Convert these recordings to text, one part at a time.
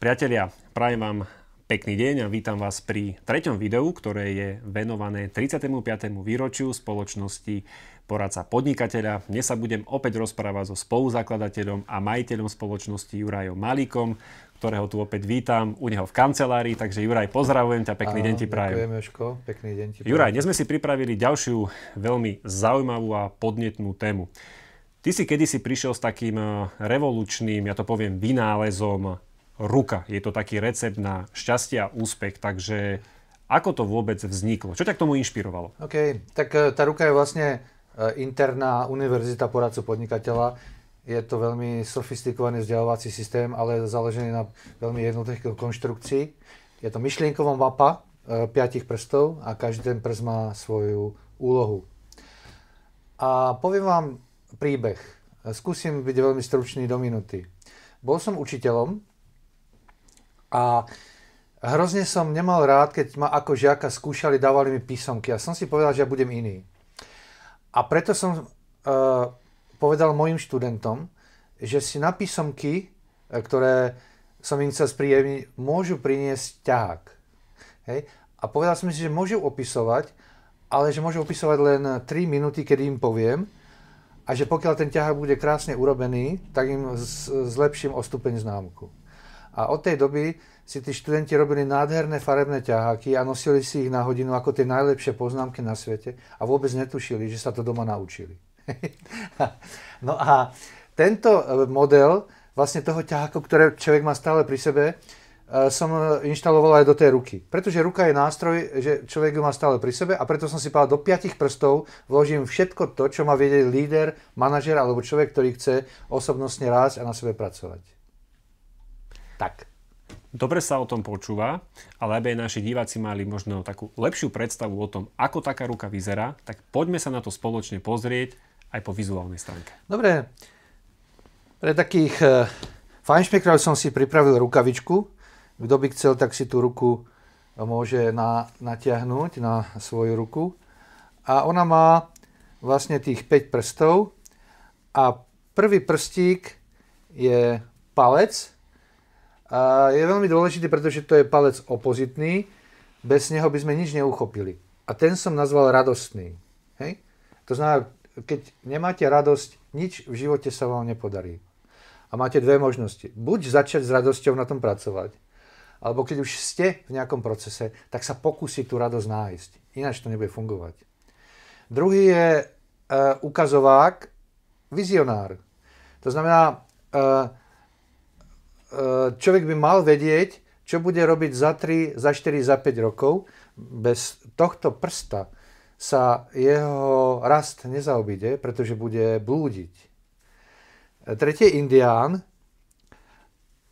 Priatelia, prajem vám pekný deň a vítam vás pri treťom videu, ktoré je venované 35. výročiu spoločnosti Poradca podnikateľa. Dnes sa budem opäť rozprávať so spoluzakladateľom a majiteľom spoločnosti Jurajom Malíkom, ktorého tu opäť vítam u neho v kancelárii. Takže Juraj, pozdravujem ťa, pekný deň ti prajem. Ďakujem, Jožko, pekný deň ti prajem. Juraj, dnes sme si pripravili ďalšiu veľmi zaujímavú a podnetnú tému. Ty si kedysi prišiel s takým revolučným, ja to poviem, vynálezom ruka. Je to taký recept na šťastie a úspech, takže ako to vôbec vzniklo? Čo ťa k tomu inšpirovalo? OK, tak tá ruka je vlastne interná univerzita poradcu podnikateľa. Je to veľmi sofistikovaný vzdelávací systém, ale založený na veľmi jednoduchej konštrukcii. Je to myšlienková mapa 5 prstov a každý ten prst má svoju úlohu. A poviem vám príbeh. Skúsim byť veľmi stručný do minúty. Bol som učiteľom a hrozne som nemal rád, keď ma ako žiaka skúšali, dávali mi písomky. A som si povedal, že ja budem iný. A preto som povedal mojim študentom, že si na písomky, ktoré som im chcel spríjemniť, môžu priniesť ťahák. Hej? A povedal som si, že môžu opisovať, ale že môžu opisovať len 3 minúty, kedy im poviem, a že pokiaľ ten ťahák bude krásne urobený, tak im zlepším o stupeň známku. A od tej doby si tí študenti robili nádherné farebné ťaháky a nosili si ich na hodinu ako tie najlepšie poznámky na svete a vôbec netušili, že sa to doma naučili. No a tento model vlastne toho ťaháku, ktoré človek má stále pri sebe, som inštaloval aj do tej ruky. Pretože ruka je nástroj, že človek ju má stále pri sebe a preto som si povedal, do 5 prstov vložím všetko to, čo má vedieť líder, manažer alebo človek, ktorý chce osobnostne rásť a na sebe pracovať. Tak. Dobre sa o tom počúva, ale aby aj naši diváci mali možno takú lepšiu predstavu o tom, ako taká ruka vyzerá, tak poďme sa na to spoločne pozrieť aj po vizuálnej stránke. Dobre. Pre takých fajnšmekrov som si pripravil rukavičku. Kto by chcel, tak si tú ruku môže natiahnuť na svoju ruku. A ona má vlastne tých 5 prstov. A prvý prstík je palec. A je veľmi dôležitý, pretože to je palec opozitný. Bez neho by sme nič neuchopili. A ten som nazval radostný. Hej? To znamená, keď nemáte radosť, nič v živote sa vám nepodarí. A máte dve možnosti. Buď začať s radosťou na tom pracovať, alebo keď už ste v nejakom procese, tak sa pokúsiť tú radosť nájsť. Ináč to nebude fungovať. Druhý je ukazovák, vizionár. To znamená, človek by mal vedieť, čo bude robiť za 3, za 4, za 5 rokov. Bez tohto prsta sa jeho rast nezaobíde, pretože bude blúdiť. Tretí je indián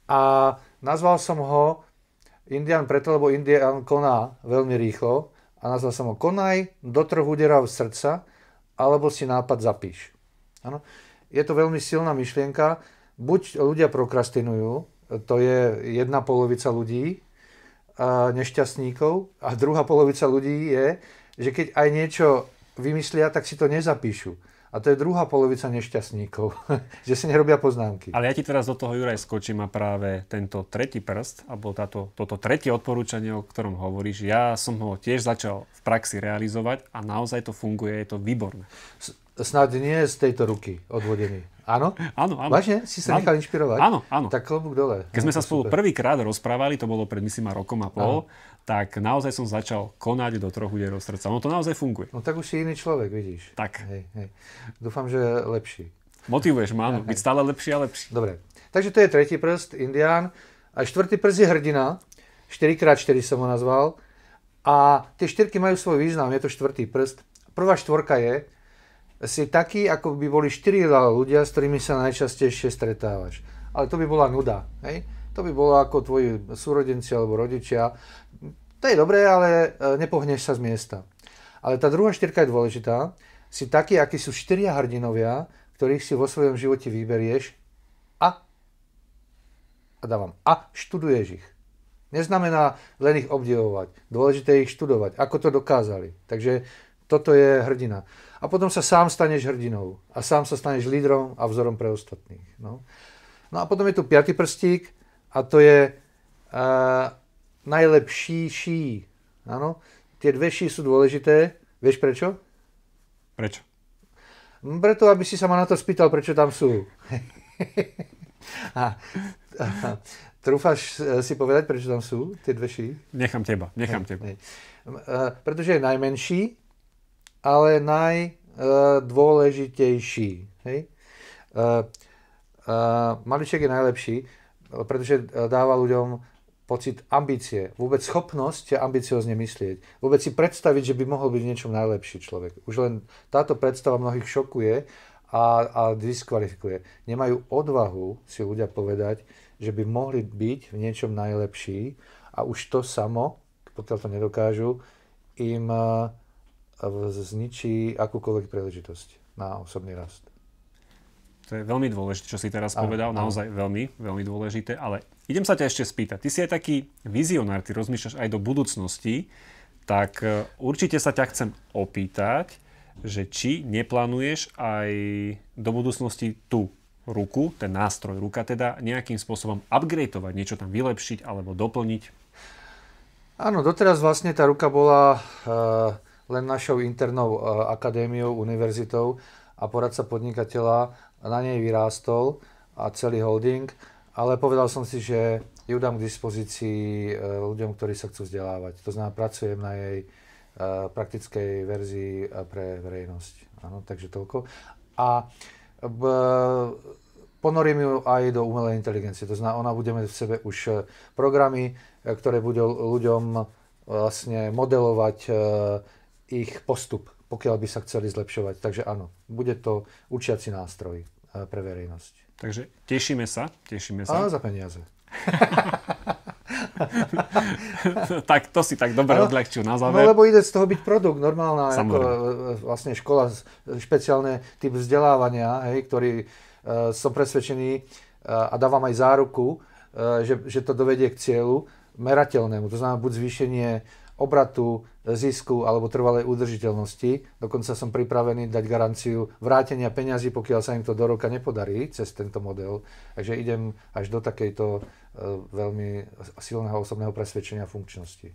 a nazval som ho indián preto, lebo indián koná veľmi rýchlo a nazval som ho konaj do 3 úderov srdca alebo si nápad zapíš. Ano? Je to veľmi silná myšlienka. Buď ľudia prokrastinujú, to je jedna polovica ľudí, nešťastníkov, a druhá polovica ľudí je, že keď aj niečo vymyslia, tak si to nezapíšu. A to je druhá polovica nešťastníkov, že si nerobia poznámky. Ale ja ti teraz do toho, Juraj, skočím a práve tento tretí prst, alebo toto tretie odporúčanie, o ktorom hovoríš, ja som ho tiež začal v praxi realizovať a naozaj to funguje, je to výborné. Snad nie z tejto ruky odvodený. Áno? Áno, áno. Vážne? Si sa nechal inšpirovať? Áno, áno. Tak klobúk dole. Keď sme sa spolu prvýkrát rozprávali, to bolo pred myslím rokom a pol, tak naozaj som začal konať do 3 úderov srdca. Ono to naozaj funguje. No tak už si iný človek, vidíš. Tak. Hej. Dúfam, že lepší. Motivuješ ma, áno, byť stále lepší a lepší. Dobre. Takže to je tretí prst, indián. A štvrtý prst je hrdina. 4x4 som ho nazval. A tie štyrky majú svoj význam, je to štvrtý prst. Prvá štvorka je, si taký, ako by boli 4 ľudia, s ktorými sa najčastejšie stretávaš. Ale to by bola nuda. Hej? To by bolo ako tvoji súrodenci alebo rodičia. To je dobré, ale nepohneš sa z miesta. Ale tá druhá štyrka je dôležitá. Si taký, akí sú 4 hrdinovia, ktorých si vo svojom živote vyberieš a študuješ ich. Neznamená len ich obdivovať. Dôležité je ich študovať. Ako to dokázali. Takže toto je hrdina. A potom sa sám staneš hrdinou. A sám sa staneš lídrom a vzorom pre ostatných. No a potom je tu 5. prstík a to je najlepší ší. Áno. Tie dve ší sú dôležité. Vieš prečo? Prečo? Preto, aby si sa ma na to spýtal, prečo tam sú. Trúfáš si povedať, prečo tam sú tie dve ší? Nechám teba. Pretože je najmenší, ale najdôležitejší. Hej? Maliček je najlepší, pretože dáva ľuďom pocit ambície. Vôbec schopnosť ambiciozne myslieť. Vôbec si predstaviť, že by mohol byť v niečom najlepší človek. Už len táto predstava mnohých šokuje a diskvalifikuje. Nemajú odvahu si ľudia povedať, že by mohli byť v niečom najlepší a už to samo, pokiaľ to nedokážu, im zničí akúkoľvek príležitosť na osobný rast. To je veľmi dôležité, čo si teraz povedal, naozaj veľmi, veľmi dôležité, ale idem sa ťa ešte spýtať. Ty si aj taký vizionár, ty rozmýšľaš aj do budúcnosti, tak určite sa ťa chcem opýtať, že či neplánuješ aj do budúcnosti tú ruku, ten nástroj ruka teda nejakým spôsobom upgradeovať, niečo tam vylepšiť alebo doplniť? Áno, doteraz vlastne tá ruka bola len našou internou akadémiou, univerzitou a poradca podnikateľa na nej vyrástol a celý holding, ale povedal som si, že ju dám k dispozícii ľuďom, ktorí sa chcú vzdelávať. To znamená, pracujem na jej praktickej verzii pre verejnosť. Áno, takže toľko. A ponorím ju aj do umelej inteligencie. To znamená, ona bude mať v sebe už programy, ktoré budú ľuďom vlastne modelovať ich postup, pokiaľ by sa chceli zlepšovať. Takže áno, bude to učiaci nástroj pre verejnosť. Takže tešíme sa. Áno, za peniaze. Tak to si tak dobre odľahčil na záver. No lebo ide z toho byť produkt, normálna ako, vlastne škola, špeciálne typ vzdelávania, hej, ktorý som presvedčený a dávam aj záruku, že to dovedie k cieľu merateľnému. To znamená buď zvýšenie obratu, zisku alebo trvalej udržiteľnosti. Dokonca som pripravený dať garanciu vrátenia peňazí, pokiaľ sa im to do roka nepodarí cez tento model. Takže idem až do takejto veľmi silného osobného presvedčenia funkčnosti.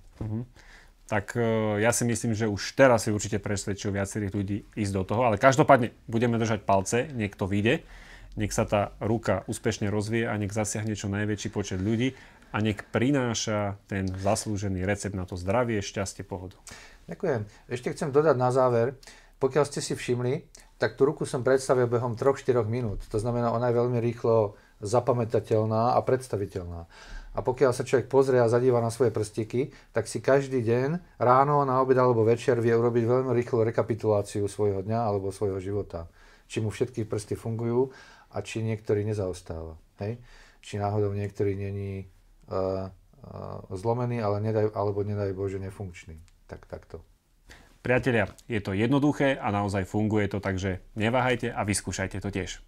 Tak ja si myslím, že už teraz si určite presvedčil viacerých ľudí ísť do toho, ale každopádne budeme držať palce, nech to vyjde, nech sa tá ruka úspešne rozvíje a nech zasiahne čo najväčší počet ľudí a nech prináša ten zaslúžený recept na to zdravie, šťastie, pohodu. Ďakujem. Ešte chcem dodať na záver, pokiaľ ste si všimli, tak tú ruku som predstavil behom 3-4 minút. To znamená, ona je veľmi rýchlo zapamätateľná a predstaviteľná. A pokiaľ sa človek pozrie a zadíva na svoje prstíky, tak si každý deň, ráno, na obed alebo večer vie urobiť veľmi rýchlo rekapituláciu svojho dňa alebo svojho života. Či mu všetky prsty fungujú a či niektorý nezaostáva. Hej? Či náhodou niektorý není zlomený, alebo nedaj Bože nefunkčný. Takto. Priatelia, je to jednoduché a naozaj funguje to, takže neváhajte a vyskúšajte to tiež.